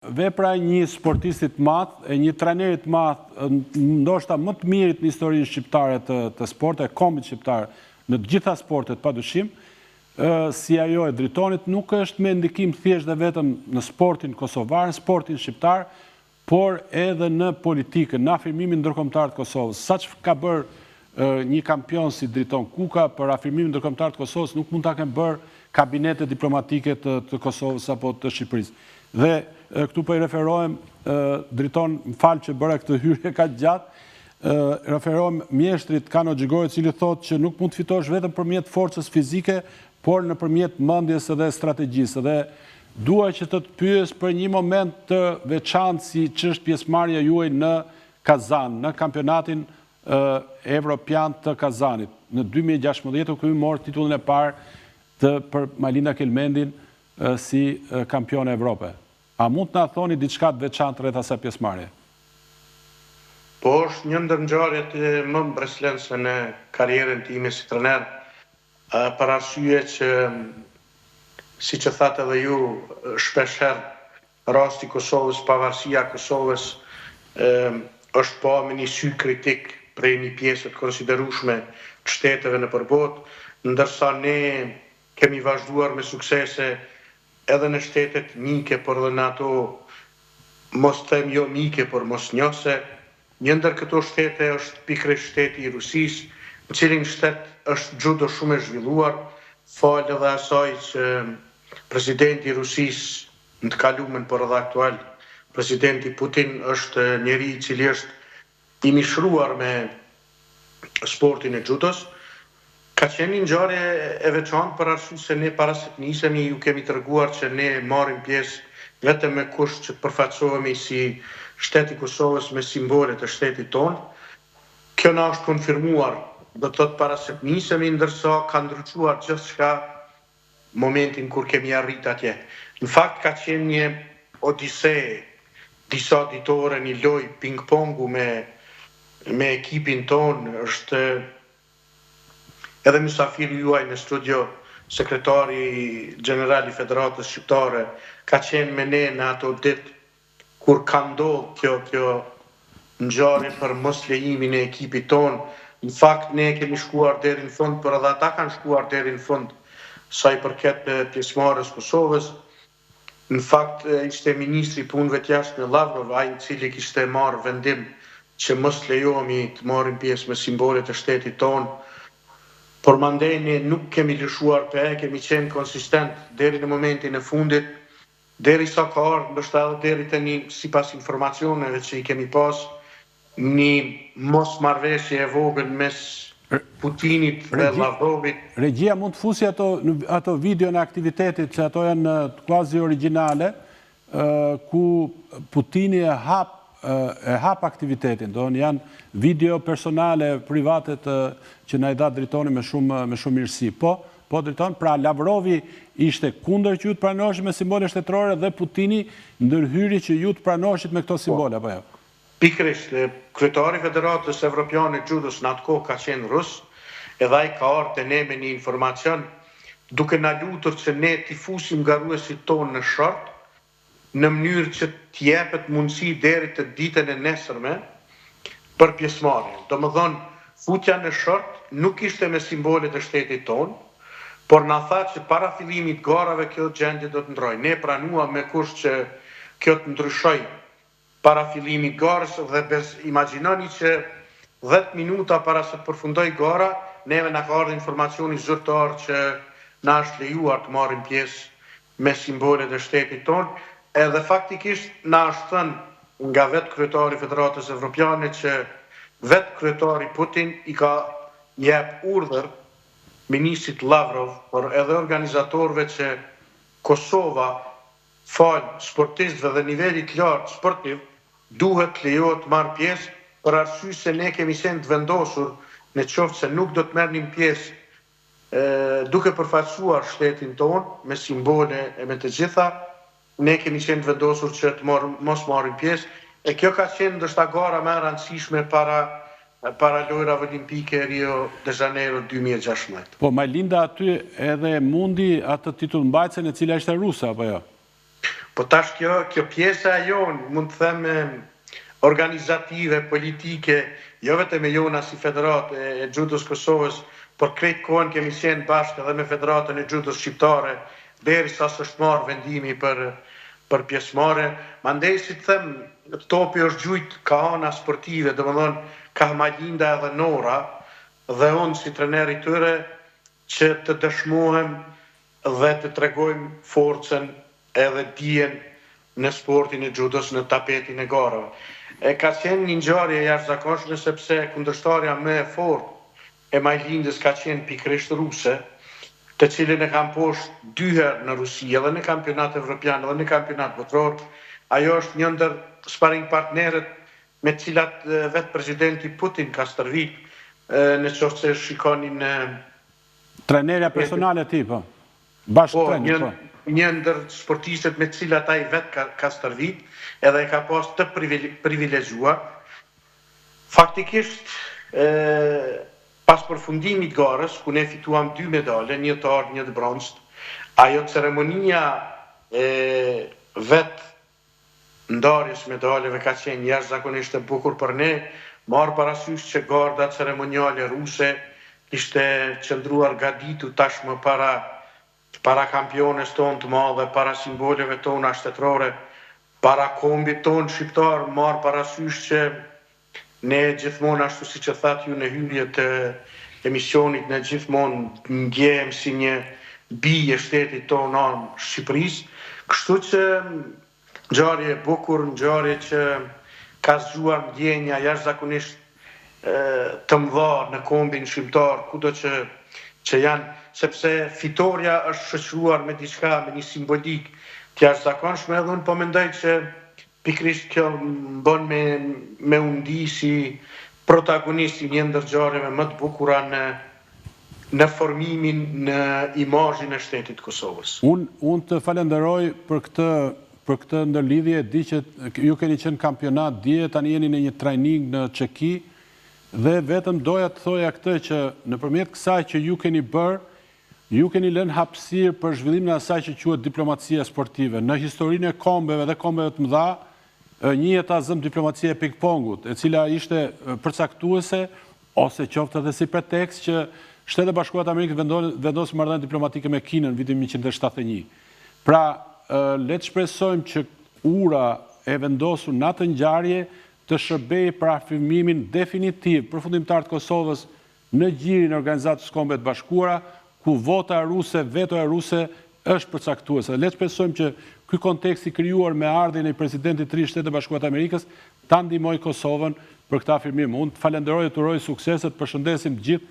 vepra një sportistit madh, e një trajnerit madh, ndoshta më të mirit në historinë shqiptare të sportit, e kombit shqiptar në të gjitha sportet padyshim, si ajo e Dritonit, nuk është me ndikim thjesht dhe vetëm në sportin kosovar, në sportin shqiptar, por edhe në politikën, në afirmimin ndërkombëtar të Kosovës. Saç ka bërë një kampion si Driton Kuka për afirmimin ndërkombëtar të Kosovës, nuk mund ta kenë bërë kabinetet diplomatike të Kosovës apo të Shqipërisë. Dhe këtu po i referohem, Driton, më fal që bëra këtë hyrje kaq gjatë, referohem mjeshtrit Kano Xhigorit, i cili thotë që nuk mund të fitosh vetëm përmjet forcës fizike, por nëpërmjet mendjes dhe strategjisë. Dhe dua që të pyes për një moment të veçantë si ç'është pjesëmarrja juaj në Kazan, në kampionatin evropian të Kazanit. Në 2016 ku mori titullin e parë për Malinda Kelmendin si kampione Evrope. A mund të na thoni diçka të veçantë rreth asaj pjesëmarrje? Po, është një ndër ngjarjet më mbreslënëse në karrierën time si trajner, për arsye që, siç e thatë edhe ju, shpeshherë rasti i Kosovës, pavarësia e Kosovës është pa me një sy kritik prej një pjesë të konsiderueshme të shteteve në përbot, ndërsa ne kemi vazhduar me suksese edhe në shtetet mike, por edhe në ato, mos them jo mike, por mos njose. Një ndër këto shtete është pikërisht shteti i Rusisë, në cilin shtet është judo shumë e zhvilluar, falë edhe asaj që presidenti i Rusisë në të kalumen, por edhe aktual, presidenti Putin është njeri i cili është i mishruar me sportin e judos. Ka qenë një ngjarje e veçantë për arsye se ne para se të nisemi ju kemi treguar që ne marrim pjesë vetëm me kusht që të përfaqësohemi si shteti i Kosovës me simbole të shtetit tonë. Kjo na është konfirmuar, do të thotë para se të nisemi, ndërsa ka ndryshuar gjithçka momentin kur kemi arrit atje. Në fakt ka qenë një odise disa ditore, një lojë ping-pongu me ekipin tonë, është edhe mysafiri juaj në studio, sekretari general i Federatës Shqiptare, ka qenë me ne në ato ditë kur ka ndodhur kjo ngjarje për mos lejimin e ekipit tonë. Në fakt ne kemi shkuar deri në fund, por edhe ata kanë shkuar deri në fund sa i përket pjesëmarrjes Kosovës. Në fakt ishte ministri i punëve të jashtme Lavrov, ai i cili kishte marrë vendim që mos lejohemi të marrim pjesë me simbolet e shtetit tonë. Por mandej ne nuk kemi lëshuar kemi qenë konsistent deri në momentin e fundit, deri sa ka ardhur, ndoshta edhe deri tani sipas informacioneve që i kemi pas, një mosmarrëveshje e vogël mes Putinit dhe Lavrovit. Regjia mund të fusi ato video në aktivitetit, që ato janë quasi origjinale, ku Putini e hap aktivitetin, janë video personale, private që na i dha Dritoni me shumë mirësi. Po Driton, pra Lavrovi ishte kundër që ju të pranoheshit me simbole shtetërore dhe Putini ndërhyri që ju të pranoheshit me këto simbole, apo jo? Pikërisht, kryetari i Federatës Evropiane Judos në atë kohë ka qenë rus, edhe ai ka ardhur te ne me një informacion duke na lutur që ne t'i fusim garuesit tonë në short, në mënyrë që t'jepet mundësi deri të ditën e nesërme për pjesëmarrje. Domethënë, futja në short nuk ishte me simbolet e shtetit tonë, por na tha që para fillimit garave kjo gjendje do të ndrojë. Ne pranuam me kusht që kjo të ndryshojë para fillimit garës dhe imagjinoni që 10 minuta para se të përfundoj gara, neve na ka ardhur informacioni zyrtar që na është lejuar të marrim pjesë me simbolet e shtetit tonë, edhe faktikisht na është thënë nga vetë kryetari i Federatës Evropiane që vetë kryetari Putin i ka jep urdhër ministrit Lavrov, por edhe organizatorëve që Kosova, sportistëve dhe nivelit lartë sportiv, duhet lejohet të marrë pjesë për arsye se ne kemi qenë të vendosur në qoftë se nuk do të merrnim pjesë duke përfaqësuar shtetin tonë me simbole e me të gjitha, ne kemi qenë të vendosur që të mos marrim pjesë, e kjo ka qenë ndoshta gara më e rëndësishme para lojrave olimpike Rio de Janeiro 2016. Po Malinda aty edhe mundi atë titull mbajtësen e cila ishte ruse, apo jo? Po tash kjo pjesa e jonë, mund të them organizative, politike, jo vetëm e jona si Federatë e Judos Kosovës, por krejt kohën kemi qenë bashkë edhe me Federatën e Judos Shqiptare, derisa s'është marrë vendimi për pjesëmarrje. Mandej, si të them, topi është gjujt ka ana sportive, domethënë ka Malinda edhe Nora, dhe unë si trener i tyre që të dëshmohem dhe të tregojmë forcën edhe dijen në sportin e judos në tapetin e garave. Ka qenë një ngjarje jashtëzakonshme sepse kundërshtarja më e fortë e Majlindës ka qenë pikërisht ruse, të cilin e kam poshtë 2 herë në Rusi, edhe në kampionat evropian, edhe në kampionat botror. Ajo është një ndër sparring partnerët me cilat vetë presidenti Putin ka stërvit, në qoftë se shikonin trenerja personale ti, po. Bashkë trener, po. Një ndër sportistët me cilat ai vetë ka stërvit, edhe e ka pas të privilegjuar. Faktikisht, pas përfundimit garës, ku ne fituam 2 medale, një të ardhë, një të bronzë, ajo ceremonia vetë ndarjes medaleve ka qenë jashtëzakonisht e bukur për ne, marrë parasysh që garda ceremoniale ruse ishte qëndruar gaditu tashmë para kampiones tonë të madhe, para simboleve tona shtetërore, para kombit tonë shqiptar, marrë parasysh që ne gjithmonë ashtu si që thatë ju në hyrje të emisionit, ne gjithmonë ndjehem si një bije shtetit tonë anë Shqipërisë, kështu që ngjarje e bukur, ngjarje që ka zgjuar ndjenja jashtëzakonisht të mëdha në kombin shqiptar, kudo që janë, sepse fitoria është shoqëruar me diçka, me një simbolik të jashtëzakonshme, edhe unë po mendoj që pikrisht kjo bën me undi si protagonisti një ndër ngjarjeve më të bukura në formimin, në imazhin e shtetit Kosovës. Unë të falenderoj për këtë ndërlidhje, di që ju keni qenë kampionat dje, tani jeni në një trajning në Çeki, dhe vetëm doja të thoja këtë që nëpërmjet kësaj që ju keni bërë, ju keni lënë hapësirë për zhvillimin e asaj që quhet diplomacia sportive. Në historinë e kombeve dhe kombeve të mëdha, njihet azëm diplomacia e ping-pongut, e cila ishte përcaktuese ose qoftë edhe si pretekst që Shtetet Bashkuara të Amerikës vendosin marrëdhënie diplomatike me Kinën në vitin 1971. Pra, le të shpresojmë që ura e vendosur në atë ngjarje të shërbejë për afirmimin definitiv përfundimtar të Kosovës në gjirin e Organizatës Kombeve të Bashkuara, ku vota ruse, vetoja ruse është përcaktuese. Le të shpresojmë që ky kontekst i krijuar me ardhjen e presidentit të ri të Shtetit Bashkuar të Amerikës ta ndihmojë Kosovën për këtë afirmim. Unë të falenderoj dhe të uroj sukseset, përshëndesim të gjithë